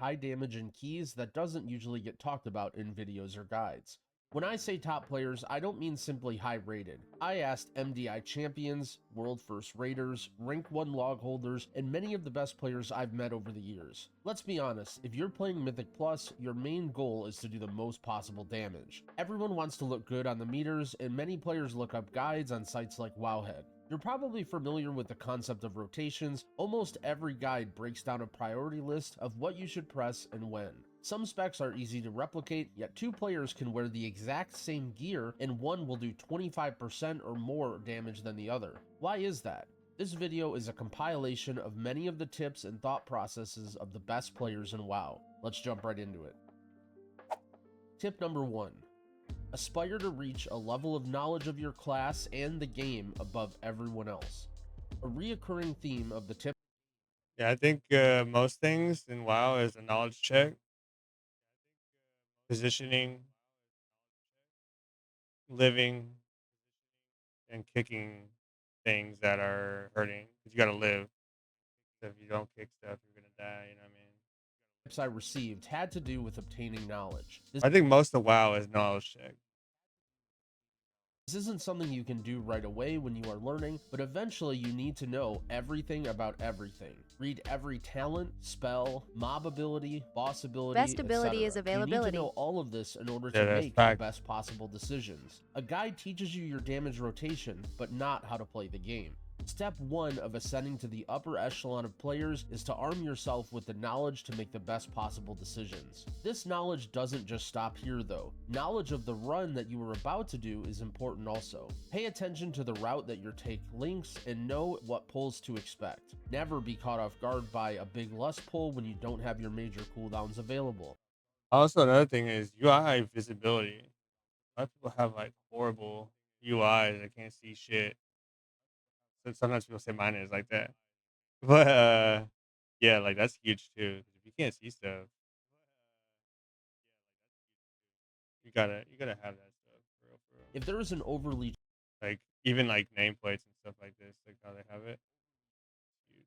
high damage and keys that doesn't usually get talked about in videos or guides. When I say top players, I don't mean simply high rated. I asked MDI champions, world first raiders, rank 1 log holders, and many of the best players I've met over the years. Let's be honest, if you're playing Mythic Plus, your main goal is to do the most possible damage. Everyone wants to look good on the meters, and many players look up guides on sites like Wowhead. You're probably familiar with the concept of rotations. Almost every guide breaks down a priority list of what you should press and when. Some specs are easy to replicate, yet two players can wear the exact same gear and one will do 25% or more damage than the other. Why is that? This video is a compilation of many of the tips and thought processes of the best players in WoW. Let's jump right into it. Tip number 1. Aspire to reach a level of knowledge of your class and the game above everyone else. A reoccurring theme of the tip. Yeah, I think most things in WoW is a knowledge check, positioning, living, and kicking things that are hurting. Because you got to live. So if you don't kick stuff, you're gonna die. You know what I mean? Tips I received had to do with obtaining knowledge. This I think most of WoW is knowledge check. This isn't something you can do right away when you are learning, but eventually you need to know everything about everything. Read every talent, spell, mob ability, boss ability, Best ability is etc. You need to know availability. all of this in order to Yeah, that's make the fact. best possible decisions. A guide teaches you your damage rotation, but not how to play the game. Step 1 of ascending to the upper echelon of players is to arm yourself with the knowledge to make the best possible decisions. This knowledge doesn't just stop here though. Knowledge of the run that you are about to do is important also. Pay attention to the route that your take links and know what pulls to expect. Never be caught off guard by a big lust pull when you don't have your major cooldowns available. Also, another thing is UI visibility. A lot of people have like horrible UIs. I can't see shit. So sometimes people say mine is like that. But yeah, like that's huge too. 'Cause if you can't see stuff, you gotta have that stuff for real, for real. If there is an overly Like even like nameplates and stuff like this, like how they have it. Huge.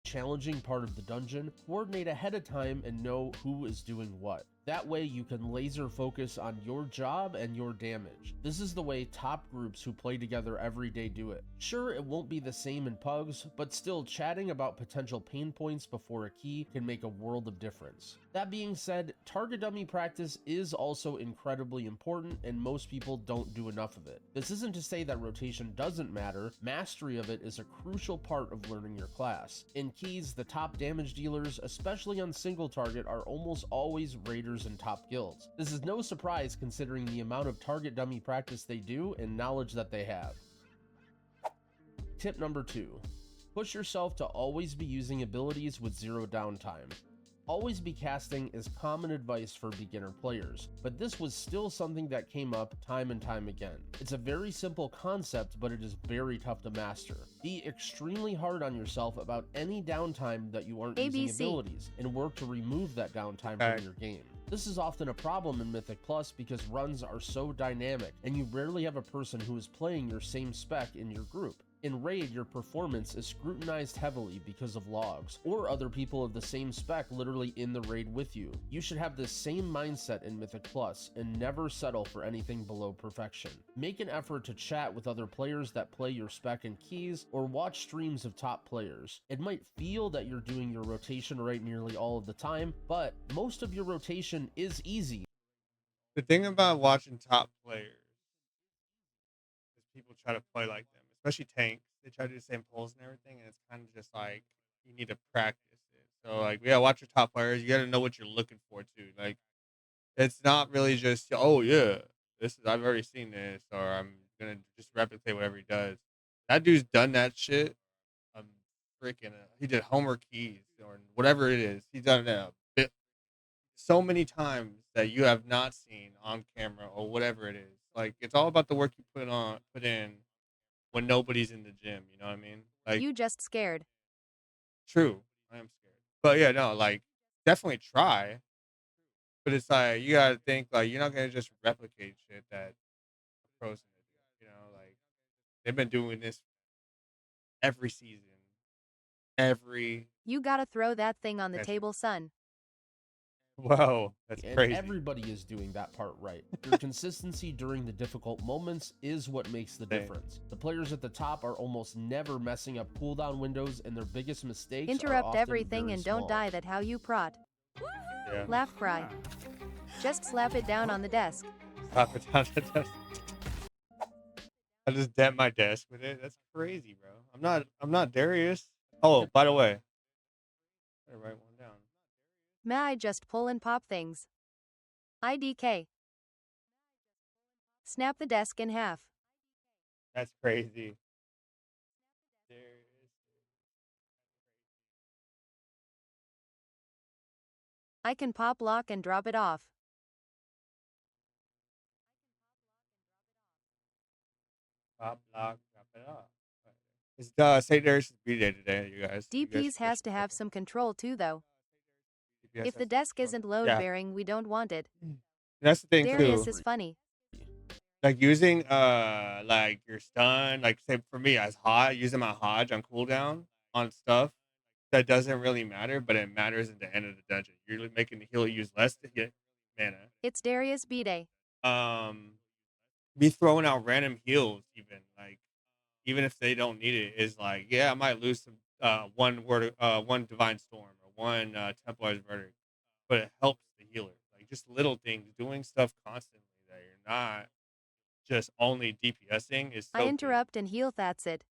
challenging part of the dungeon, coordinate ahead of time and know who is doing what. That way you can laser focus on your job and your damage. This is the way top groups who play together every day do it. Sure, it won't be the same in pugs, but still chatting about potential pain points before a key can make a world of difference. That being said, target dummy practice is also incredibly important and most people don't do enough of it. This isn't to say that rotation doesn't matter, mastery of it is a crucial part of learning your class. In keys, the top damage dealers, especially on single target, are almost always raiders and top guilds. This is no surprise considering the amount of target dummy practice they do and knowledge that they have. Tip number 2. Push yourself to always be using abilities with zero downtime. Always be casting is common advice for beginner players, but this was still something that came up time and time again. It's a very simple concept, but it is very tough to master. Be extremely hard on yourself about any downtime that you aren't using ABC. abilities, and work to remove that downtime from Okay. your game. This is often a problem in Mythic Plus because runs are so dynamic, and you rarely have a person who is playing your same spec in your group. In Raid, your performance is scrutinized heavily because of logs, or other people of the same spec literally in the raid with you. You should have this same mindset in Mythic Plus, and never settle for anything below perfection. Make an effort to chat with other players that play your spec and keys, or watch streams of top players. It might feel that you're doing your rotation right nearly all of the time, but most of your rotation is easy. The thing about watching top players is people try to play like them, especially tanks. They try to do the same pulls and everything, and it's kind of just like you need to practice it. So like, yeah, watch your top players. You got to know what you're looking for too. Like, it's not really just oh yeah, this is I've already seen this, or I'm gonna just replicate whatever he does. That dude's done that shit. Um, freaking, he did Homer Keys or whatever it is. He's done it so many times that you have not seen on camera or whatever it is. Like it's all about the work you put in when nobody's in the gym. You know what I mean? Like You just scared. true, I am scared, but yeah, no, like definitely try. But it's like you gotta think like you're not gonna just replicate shit that pros in it. You know, like they've been doing this every season, every You gotta throw that thing on the session. table, son. Whoa, that's and crazy. everybody is doing that part right. Your consistency during the difficult moments is what makes the Same. difference. The players at the top are almost never messing up cooldown windows, and their biggest mistakes are Interrupt often everything very and don't small. die. That how you prot. Yeah. Laugh cry. Just slap it down on the desk. Slap it down the desk. I just dent my desk with it. That's crazy, bro. I'm not Darius. Oh, by the way, I write one down. May I just pull and pop things? IDK. Snap the desk in half. That's crazy. Darius. I can pop lock and drop it off. Pop, lock, drop it off. It's St. Darius' B-Day today, you guys. You guys DPS should wish has him to have welcome. some control too though. DPS If has the to desk control. isn't load Yeah, bearing, we don't want it. that's the thing Darius too. is funny. Like using like your stun, like say for me as Hodge, using my Hodge on cooldown on stuff that doesn't really matter, but it matters at the end of the dungeon. You're making the heal use less to get mana. It's Darius B-Day. Um, Me throwing out random heals, even if they don't need it, is like, yeah, I might lose some one divine storm or one Templar's verdict, but it helps the healer. Like just little things, doing stuff constantly that you're not just only DPSing is I so big. interrupt and heal. That's it.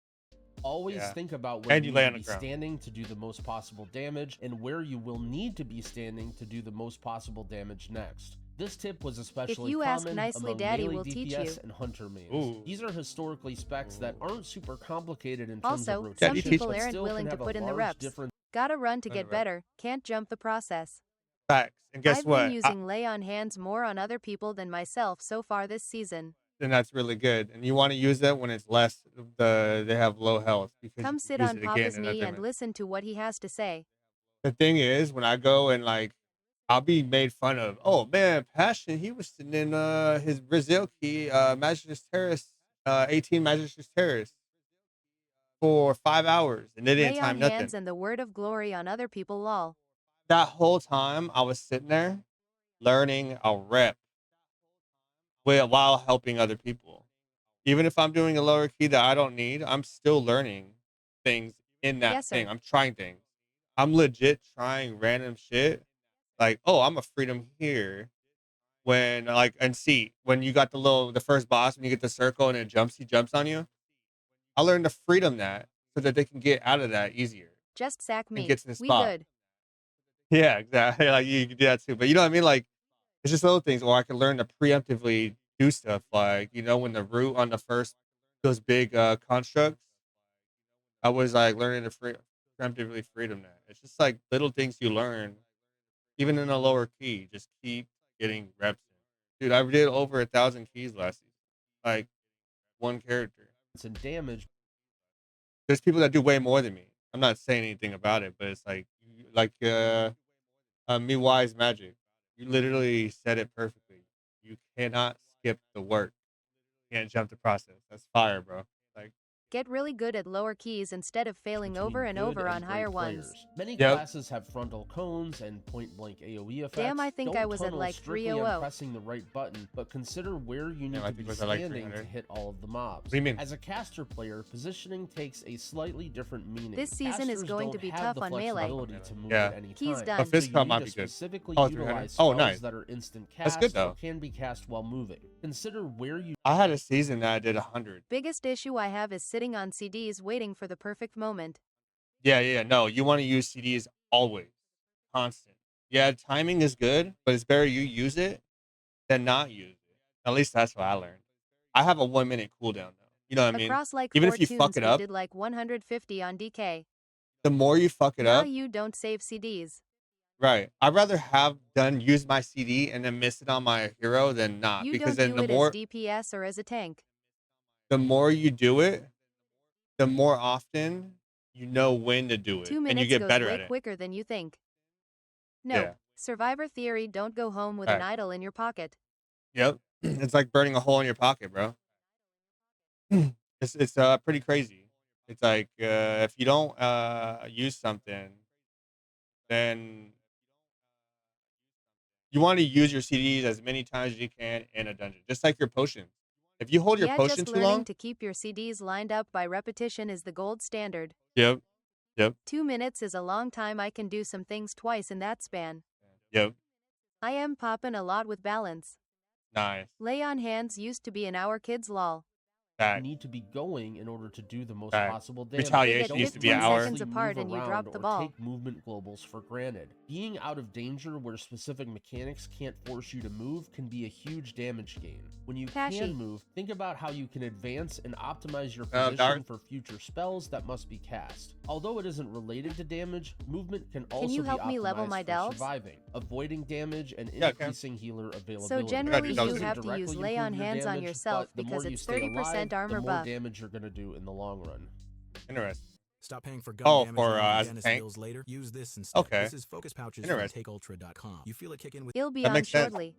Always Yeah. think about when And you you need lay to on the be ground. standing to do the most possible damage, and where you will need to be standing to do the most possible damage next. This tip was especially you ask common nicely, among Daddy melee will teach DPS you. and hunter mains. Ooh. These are historically specs that Ooh. aren't super complicated in terms of Also, rotation, some Daddy teach people me. but aren't still willing can to have a put in the large reps. difference. Gotta run to Run the get reps. better, can't jump the process. Facts. And guess I've what? been using lay on hands more on other people than myself so far this season. Then that's really good. And you want to use it when it's less they have low health because you Come can sit use on it again Papa's in a knee and different. listen to what he has to say. The thing is, when I go and like, I'll be made fun of. Oh man, Passion, he was sitting in his Brazil key, Magistr's Terrace, 18 Magistr's Terrace for 5 hours, and they didn't Lay on time hands nothing. and the word of glory on other people, lol. That whole time, I was sitting there learning a rep while helping other people. Even if I'm doing a lower key that I don't need, I'm still learning things in that Yes, sir. thing. I'm trying things. I'm legit trying random shit. Like, oh, I'm a freedom here. When like and see when you got the first boss when you get the circle and he jumps on you. I learned to freedom that so that they can get out of that easier Just sack and me. get to the We spot. good. Yeah, exactly. Like you can do that too. But you know what I mean? Like it's just little things. Or I can learn to preemptively do stuff. Like, when the root on the first those big constructs, I was like learning to preemptively freedom that. It's just like little things you learn, even in a lower key. Just keep getting reps in. Dude, I did over 1,000 keys last season. Like one character. And damage. There's people that do way more than me. I'm not saying anything about it, but it's me wise magic. You literally said it perfectly. You cannot skip the work. You can't jump the process. That's fire, bro. Like, Get really good at lower keys instead of failing over and Between good over on and great higher ones. players. Many Yep. classes have frontal cones and point-blank AoE effects. Damn, I think Don't I was at tunnel like strictly on 300. pressing the right button, but consider where you need Damn, I to think be it was at like standing to 300. hit all of the mobs. What do you mean? As a caster player, positioning takes a slightly different meaning. This season is Casters going don't to be have tough the on melee. flexibility to move Yeah. at any Keys time. done. But So physical you might need be to good. specifically Oh, 300. utilize Oh, spells nice. that are instant That's cast good, or though. can be cast while moving. Consider where you I had a season that I did 100. Biggest issue I have is sitting on CDs waiting for the perfect moment. Yeah. No, you want to use CDs always, constant. Yeah, timing is good, but it's better you use it than not use it. At least that's what I learned. I have a 1 minute cooldown though. You know what I mean? Across like Even 4 if you fuck tunes it we up, did like 150 on DK. the more you fuck it Now up, you don't save CDs. right? I'd rather have use my CD and then miss it on my hero than not, You because don't then do it as DPS or as a tank. the more you do it, the more often you know when to do it, 2 and you minutes get goes better way at it. quicker than you think. Nope. Yeah. Survivor theory, don't go home with an Facts. idol in your pocket. Yep. It's like burning a hole in your pocket, bro. It's pretty crazy. It's like if you don't use something, then You want to use your CDs as many times as you can in a dungeon, just like your potions. If you hold your Yeah, potion just too learning long, to keep your CDs lined up by repetition is the gold standard. yep, yep, 2 minutes is a long time. I can do some things twice in that span. yep, I am poppin' a lot with balance. nice. Lay on hands used to be in our kids' lol. Fact, need to be going in order to do the most fact. possible damage. Retaliation They used get to be an 15 hour. seconds apart Move and you around drop the or ball. take movement globals for granted. Being out of danger where specific mechanics can't force you to move can be a huge damage gain. When you Cashy. can move, think about how you can advance and optimize your Darth? position for future spells that must be cast. Although it isn't related to damage, movement can also you be help me level optimized my for delves? surviving, avoiding damage, and Yeah, okay. increasing healer availability. So generally This you doesn't have to use directly lay on improve your hands on damage, yourself but the because more you it's stay 30% alive, armor the more buff. damage you're gonna do in the long run. Interesting. Stop paying for gun Oh, damage for now and as a Dennis tank. bills later. Use this instead. Okay. This is focus pouches from Interesting. takeultra.com. You feel it kick in with It'll be That on makes sense. shortly.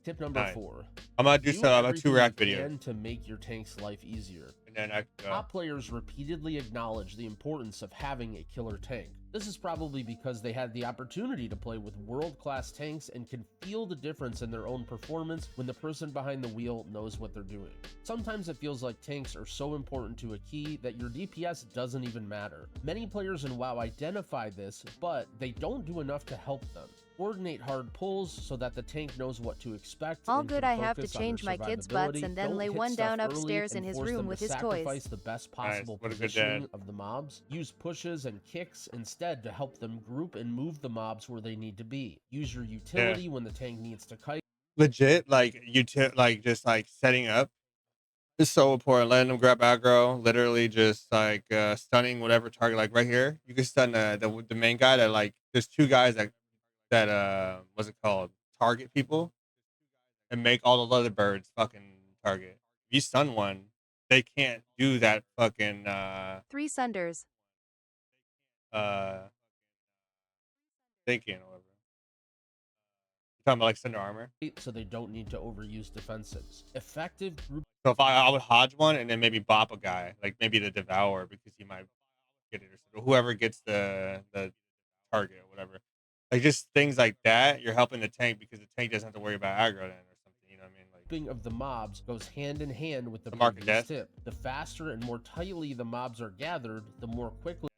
Tip number Nice. 4. I'm gonna do some. I'm gonna 2 everything react you videos, can to make your tank's life easier. and then I go. Top players repeatedly acknowledge the importance of having a killer tank. This is probably because they had the opportunity to play with world-class tanks and can feel the difference in their own performance when the person behind the wheel knows what they're doing. Sometimes it feels like tanks are so important to a key that your DPS doesn't even matter. Many players in WoW identify this, but they don't do enough to help them. Coordinate hard pulls so that the tank knows what to expect. All and good. can I have to focus on change their my kids' butts survivability. and then Don't lay hit one stuff down early upstairs in and his force room them with to his toys. sacrifice the best possible What a good positioning dad. of the mobs. Use pushes and kicks instead to help them group and move the mobs where they need to be. Use your utility when the tank needs to kite. Legit, like like just like setting up is so important. Letting them grab aggro, literally just like stunning whatever target. Like right here, you can stun the main guy. That like there's 2 guys that what's it called? Target people and make all the other birds fucking target. If you stun one, they can't do that fucking 3 sunders. uh thinking or whatever. You talking about like Cinder Armor? So they don't need to overuse defensives. Effective group So if I would hodge one and then maybe bop a guy, like maybe the Devourer because he might get it or something. Whoever gets the target or whatever. Like just things like that, you're helping the tank because the tank doesn't have to worry about aggro then or something. You know what I mean? Like of the mobs goes hand in hand with the The mark of previous death. tip. The faster and more tightly the mobs are gathered, the more quickly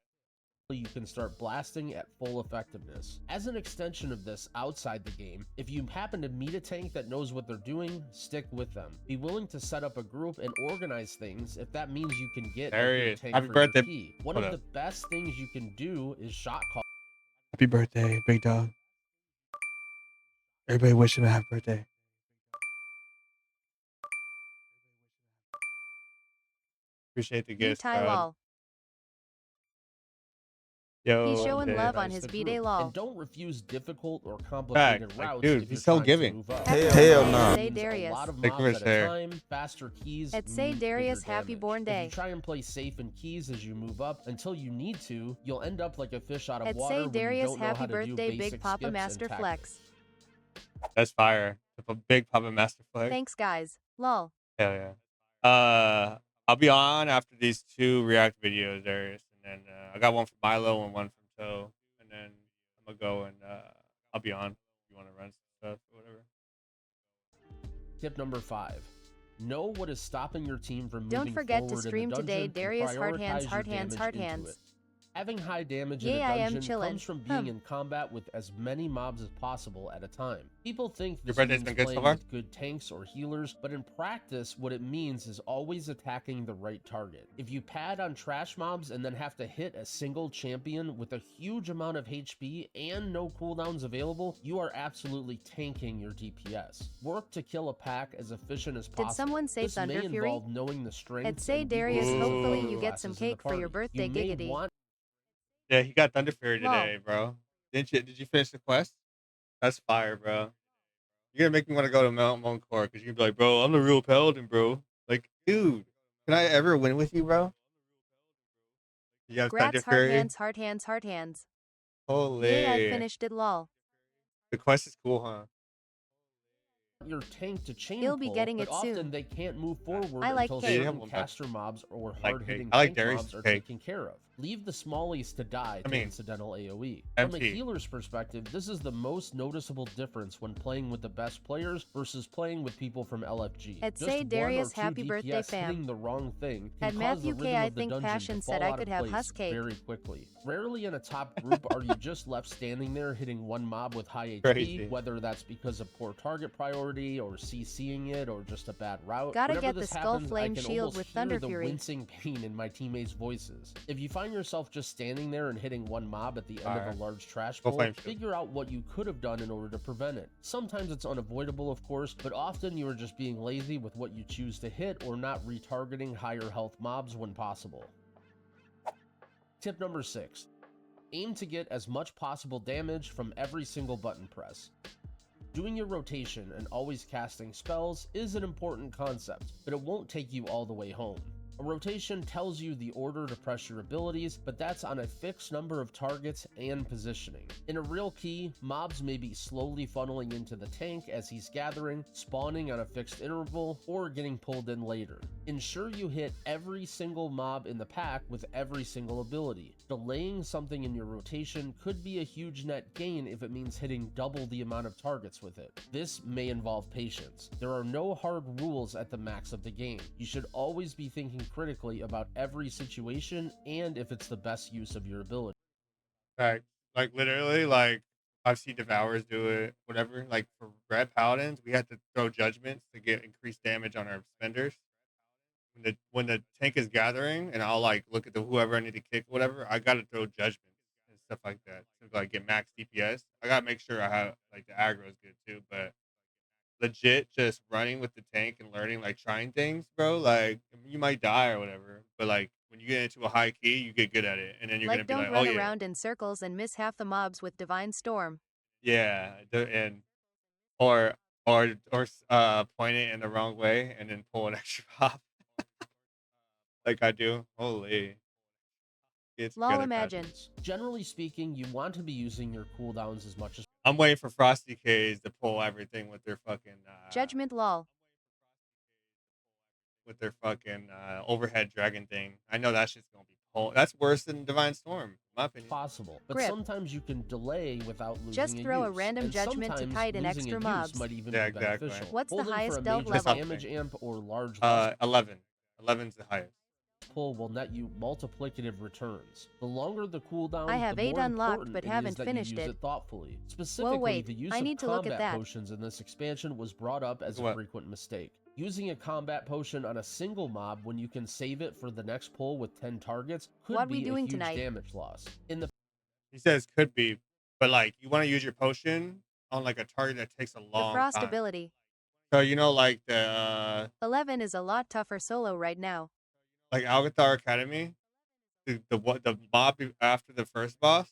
you can start blasting at full effectiveness. As an extension of this outside the game, if you happen to meet a tank that knows what they're doing, stick with them. Be willing to set up a group and organize things if that means you can get There a he good is. tank Happy for your birthday. key. One Hold of up. the best things you can do is shot call. Happy birthday, big dog. Everybody wish him a happy birthday. Appreciate the gifts, Ty bud. lol. Yo, He's showing okay. love on his the B-Day group. lol. And don't refuse difficult or complicated Facts. Like, routes dude, if he's you're so trying giving. to move up. Hell nah. Say Means Darius. a lot of Thank you mobs for at a sharing. time, faster keys. At Say mean Darius, bigger happy damage. born If day. you try and play safe in keys as you move up until you need to, you'll end up like a fish out of At water Say when you Darius, don't know happy how to do birthday, basic Big Papa skips Master and Flex. That's fire. A big Papa Master Flex. Thanks, guys. Lol. Hell yeah. I'll be on after these 2 react videos, Darius, and then I got one from Milo and one from Toe, and then I'm gonna go and I'll be on if you want to run some stuff or whatever. Tip number 5. Know what is stopping your team from Don't moving forget to forward in the stream today, dungeon and Darius. Hard hands, prioritize hard your hands, damage hard into hands. it. Having high damage in Yeah, I a am dungeon chillin'. comes from being in combat with as many mobs as possible at a time. People think Your this birthday's means been good so playing far? with good tanks or healers, but in practice, what it means is always attacking the right target. If you pad on trash mobs and then have to hit a single champion with a huge amount of HP and no cooldowns available, you are absolutely tanking your DPS. Work to kill a pack as efficient as possible. Did someone say This Thunder may Fury? involve knowing the strengths At Say and Darius, weaknesses of hopefully other you get some classes in the cake for your party. birthday, You may giggity. want Yeah, he got Thunder Fury Lol. today, bro. Did you finish the quest? That's fire, bro. You're gonna make me want to go to Mount Moncor because you're gonna be like, bro, I'm the real paladin, bro. Like, dude, can I ever win with you, bro? You have Thunder Grats, hard Fury. hands, hard hands, hard hands. Holy. Yay, I finished it lol. The quest is cool, huh? your tank to chain He'll be pull, getting but it often soon. they can't move forward I like until cake. certain caster mobs or I like hard-hitting cake. I like tank Darius' mobs are cake. taken care of. Leave the smallies to die to incidental AoE. From a MT. healer's perspective, this is the most noticeable difference when playing with the best players versus playing with people from LFG. I'd Just say one Darius, or two happy birthday, DPS fam. hitting the wrong thing At can cause the Matthew K, rhythm I of the think dungeon Passion to said fall I out could of have place Husk cake. very quickly. Rarely in a top group are you just left standing there hitting one mob with high HP, Crazy. whether that's because of poor target priority or CCing it or just a bad route. Gotta Whenever get the this Skull happens, Flame I can shield almost with hear Thunder the Fury. wincing pain in my teammates' voices. If you find yourself just standing there and hitting one mob at the end of a large trash Skull pull, Flame shield. figure out what you could have done in order to prevent it. Sometimes it's unavoidable, of course, but often you are just being lazy with what you choose to hit or not retargeting higher health mobs when possible. Tip number 6. Aim to get as much possible damage from every single button press. Doing your rotation and always casting spells is an important concept, but it won't take you all the way home. A rotation tells you the order to press your abilities, but that's on a fixed number of targets and positioning. In a real key, mobs may be slowly funneling into the tank as he's gathering, spawning on a fixed interval, or getting pulled in later. Ensure you hit every single mob in the pack with every single ability. Delaying something in your rotation could be a huge net gain if it means hitting double the amount of targets with it. This may involve patience. There are no hard rules at the max of the game. You should always be thinking critically about every situation and if it's the best use of your ability. Like literally, like I've seen Devourers do it, whatever. Like for Red Paladins, we had to throw judgments to get increased damage on our spenders. When the tank is gathering, and I'll like look at the whoever I need to kick, whatever. I gotta throw judgments and stuff like that to like get max DPS. I gotta make sure I have like the aggro is good too, but legit just running with the tank and learning, like trying things, bro. Like you might die or whatever, but like when you get into a high key, you get good at it, and then you're gonna be Don't like, run oh yeah, around in circles and miss half the mobs with Divine Storm. yeah, and or point it in the wrong way and then pull an extra pop like I do. Holy, get Lol, together, imagine. guys. Generally speaking, you want to be using your cooldowns as much as I'm waiting for Frosty K's to pull everything with their fucking Judgment lol. overhead dragon thing. I know that shit's gonna be pulled. That's worse than Divine Storm, in my opinion. possible, but Grip. sometimes you can delay without losing Just a throw a use, random and judgment to sometimes kite in losing extra a mobs. use might even Yeah, be exactly. beneficial. What's the Holding for highest a delve major level? damage amp or large lust 11. 11's the highest. pull will net you multiplicative returns. The longer the cooldown, I have the 8 more unlocked important but it haven't is that finished you use it. it thoughtfully. Specifically, wait, the use I of need to look at combat that. potions in this expansion was brought up as a What? frequent mistake. Using a combat potion on a single mob when you can save it for the next pull with 10 targets could What we be a doing huge tonight? damage loss. In the He says could be, but like you want to use your potion on like a target that takes a The long frost time. ability. So you know, like the 11 is a lot tougher solo right now. like Algathar Academy, the mob after the first boss,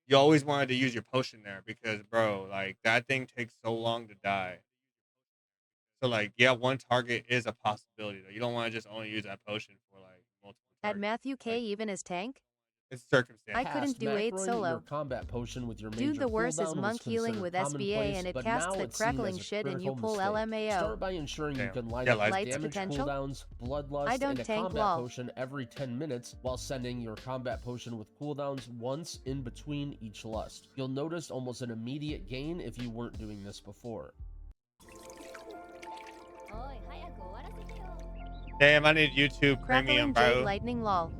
you always wanted to use your potion there because, bro, like that thing takes so long to die. So like, yeah, one target is a possibility though. You don't want to just only use that potion for like multiple At targets. Matthew K Like, even as tank? it's circumstance. I couldn't past, do 8 macroing solo. your combat potion with your Dude, major the worst is cooldown was monk healing considered with SBA commonplace, and it but casts now the it's seen crackling as a shit and you critical pull mistake. LMAO. Start by ensuring you Damn. can line Yeah, up lights. Lights damage potential? cooldowns, bloodlust, I don't and a tank combat lol. potion every 10 minutes while sending your combat potion with cooldowns once in between each lust. You'll notice almost an immediate gain if you weren't doing this before. Damn, I need YouTube Crackling Premium, Jade bro. Lightning lol.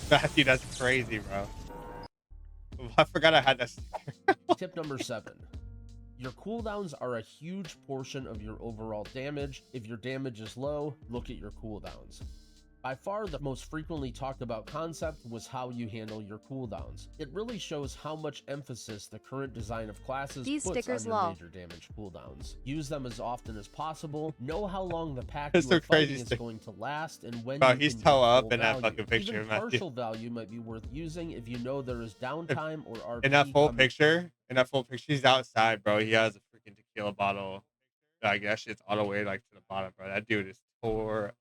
Matthew, that's crazy, bro. I forgot I had that sticker. Tip number 7. Your cooldowns are a huge portion of your overall damage. If your damage is low, look at your cooldowns. By far, the most frequently talked about concept was how you handle your cooldowns. It really shows how much emphasis the current design of classes These puts stickers on your lol. major damage cooldowns. Use them as often as possible. Know how long the pack It's you are so crazy fighting is stick. going to last and when Bro, you he's can toe get up full in that value. fucking picture, Even Matthew. partial value might be worth using if you know there is downtime or RP In that full coming. picture, he's outside, bro. He has a freaking tequila bottle. Like that shit's all the way like to the bottom, bro. That dude is tore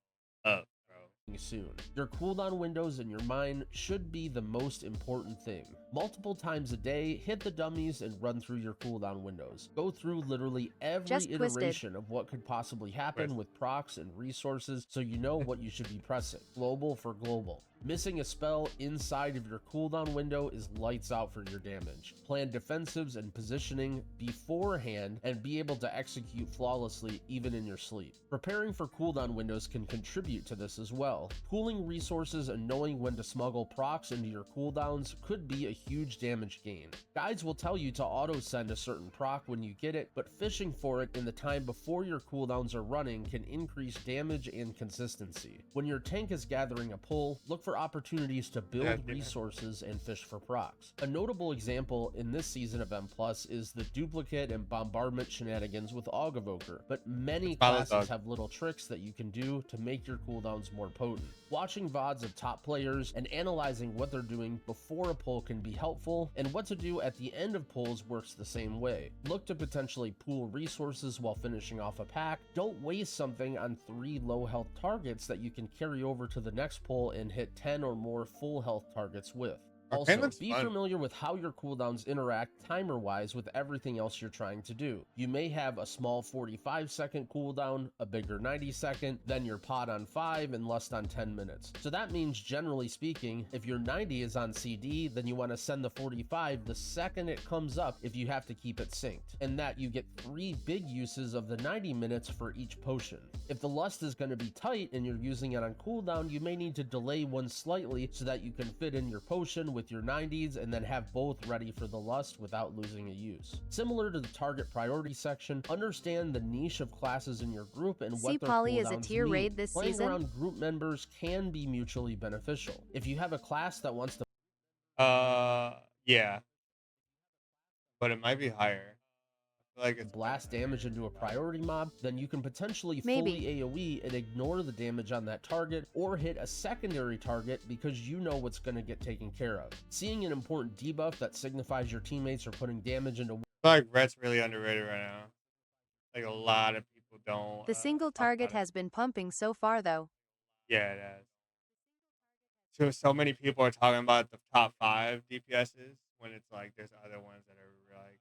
up, bro. soon. Your cooldown windows in your mind should be the most important thing. Multiple times a day, hit the dummies and run through your cooldown windows. Go through literally every Just twisted. iteration of what could possibly happen with procs and resources so you know what you should be pressing. Global for global. Missing a spell inside of your cooldown window is lights out for your damage. Plan defensives and positioning beforehand and be able to execute flawlessly even in your sleep. Preparing for cooldown windows can contribute to this as well. Pooling resources and knowing when to smuggle procs into your cooldowns could be a huge damage gain. Guides will tell you to auto send a certain proc when you get it, but fishing for it in the time before your cooldowns are running can increase damage and consistency. When your tank is gathering a pull, look for opportunities to build resources and fish for procs. A notable example in this season of M+ is the duplicate and bombardment shenanigans with Augavoker, but many classes have little tricks that you can do to make your cooldowns more potent. Watching VODs of top players and analyzing what they're doing before a pull can be helpful, and what to do at the end of pulls works the same way. Look to potentially pool resources while finishing off a pack. Don't waste something on 3 low health targets that you can carry over to the next pull and hit 10 or more full health targets with. Also, be familiar with how your cooldowns interact timer-wise with everything else you're trying to do. You may have a small 45-second cooldown, a bigger 90-second, then your pod on 5, and lust on 10 minutes. So that means, generally speaking, if your 90 is on CD, then you want to send the 45 the second it comes up if you have to keep it synced, and that you get 3 big uses of the 90 minutes for each potion. If the lust is going to be tight and you're using it on cooldown, you may need to delay one slightly so that you can fit in your potion with your 90s and then have both ready for the lust without losing a use. Similar to the target priority section, understand the niche of classes in your group and what their Poly is a cooldowns tier mean. raid this Playing season. around group members can be mutually beneficial. If you have a class that wants to yeah, but it might be higher. I feel like it's blast damage into a priority mob, then you can potentially Maybe. fully AoE and ignore the damage on that target, or hit a secondary target because you know what's going to get taken care of. Seeing an important debuff that signifies your teammates are putting damage into I feel like Brett's really underrated right now. Like a lot of people don't. The single talk target about it. has been pumping so far though. Yeah, it has. So many people are talking about the top 5 DPSs when it's like there's other ones that are like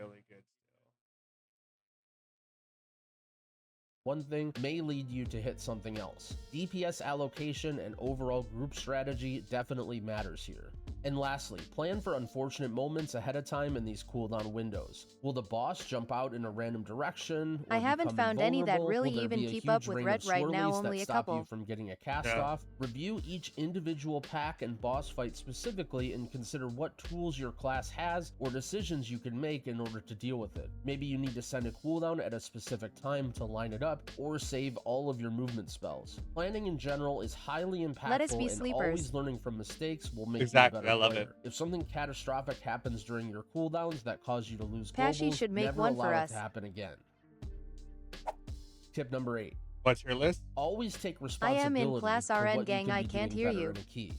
really good still. one thing may lead you to hit something else. DPS allocation and overall group strategy definitely matters here. And lastly, plan for unfortunate moments ahead of time in these cooldown windows. Will the boss jump out in a random direction? I haven't found any that really Will there even be a keep huge up with rain Red of right now, swirlies only that a stop couple. you from getting a cast off? Review each individual pack and boss fight specifically and consider what tools your class has or decisions you can make in order to deal with it. Maybe you need to send a cooldown at a specific time to line it up or save all of your movement spells. Planning in general is highly impactful, Let us be and sleepers. always learning from mistakes will make Exactly, you a better I love player. it. If something catastrophic happens during your cooldowns that cause you to lose Pashy globals, should make never one allow for it us. to happen again. Tip number 8. What's your list? Always take I responsibility am in class for RN what gang, you I could be can't doing hear better you. in a key.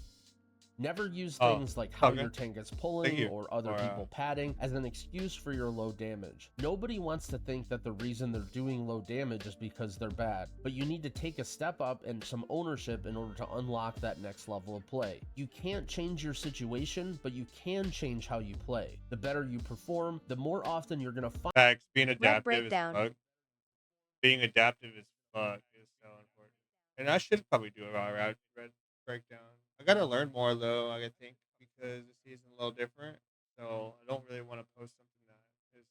Never use Oh, things like how okay. your tank is Thank pulling you. or other Or, people padding as an excuse for your low damage. Nobody wants to think that the reason they're doing low damage is because they're bad, but you need to take a step up and some ownership in order to unlock that next level of play. You can't change your situation, but you can change how you play. The better you perform, the more often you're going to find Facts. Being Red adaptive breakdown. as fuck. Being adaptive as fuck is so important. And I should probably do a red breakdown. I gotta learn more though, I think, because the season's a little different. So I don't really want to post something that is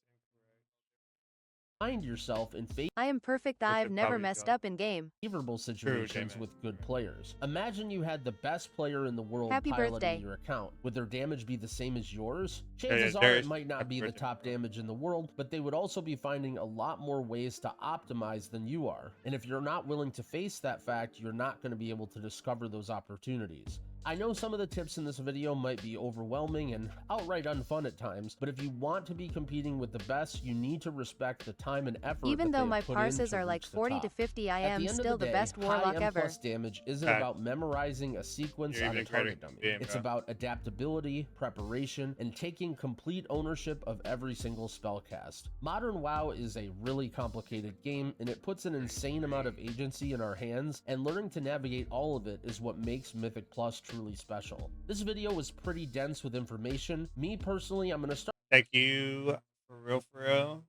incorrect. yourself in I am perfect. Which I've would never probably messed go. up in game. favorable situations J-Man. with good players. Imagine you had the best player in the world Happy piloting birthday. your account. Would their damage be the same as yours? Chances are there's it might not happy be the birthday, top bro. damage in the world, but they would also be finding a lot more ways to optimize than you are. And if you're not willing to face that fact, you're not going to be able to discover those opportunities. I know some of the tips in this video might be overwhelming and outright unfun at times, but if you want to be competing with the best, you need to respect the time and effort. Even that though they my have put parses in are like reach the 40 to top. 50, I At am the end still of the the day, best high warlock M ever. plus damage isn't Facts. about memorizing a sequence You're on a even greater target dummy. than me, It's bro. about adaptability, preparation, and taking complete ownership of every single spell cast. Modern WoW is a really complicated game, and it puts an insane amount of agency in our hands, and learning to navigate all of it is what makes Mythic Plus truly special. This video was pretty dense with information. Me personally, I'm gonna start Thank you for real, for real.